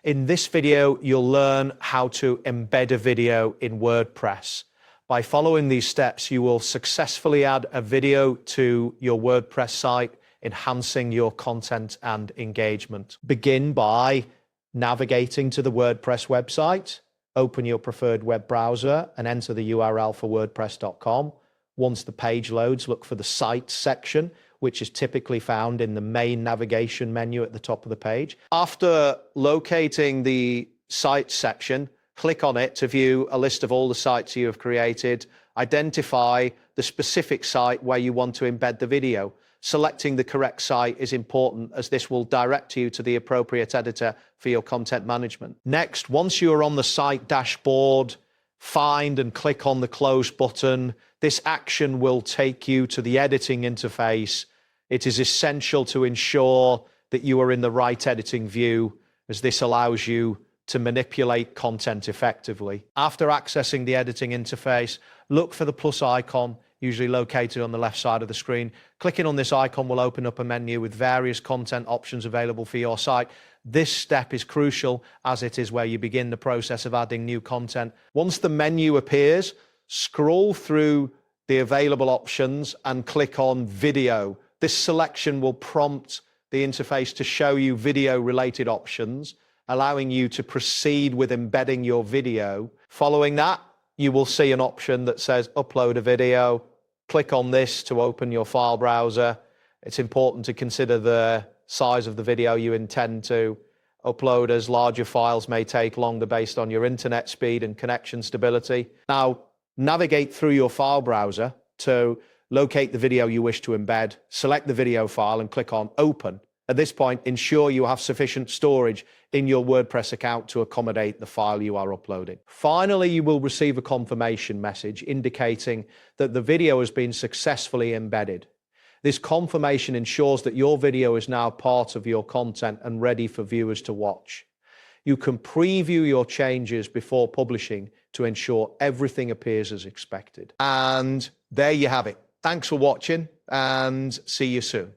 In this video, you'll learn how to embed a video in WordPress. By following these steps, you will successfully add a video to your WordPress site, enhancing your content and engagement. Begin by navigating to the WordPress website. Open your preferred web browser and enter the URL for wordpress.com. Once the page loads, look for the Sites section, which is typically found in the main navigation menu at the top of the page. After locating the Sites section, click on it to view a list of all the sites you have created. Identify the specific site where you want to embed the video. Selecting the correct site is important, as this will direct you to the appropriate editor for your content management. Next, once you are on the site dashboard, find and click on the Close button. This action will take you to the editing interface. It is essential to ensure that you are in the right editing view, as this allows you to manipulate content effectively. After accessing the editing interface, look for the plus icon, usually located on the left side of the screen. Clicking on this icon will open up a menu with various content options available for your site. This step is crucial, as it is where you begin the process of adding new content. Once the menu appears, scroll through the available options and click on Video. This selection will prompt the interface to show you video-related options, allowing you to proceed with embedding your video. Following that, you will see an option that says Upload a video. Click on this to open your file browser. It's important to consider the size of the video you intend to upload, as larger files may take longer based on your internet speed and connection stability. Now, navigate through your file browser to locate the video you wish to embed. Select the video file and click on Open. At this point, ensure you have sufficient storage in your WordPress account to accommodate the file you are uploading. Finally, you will receive a confirmation message indicating that the video has been successfully embedded. This confirmation ensures that your video is now part of your content and ready for viewers to watch. You can preview your changes before publishing to ensure everything appears as expected. And there you have it. Thanks for watching, and see you soon.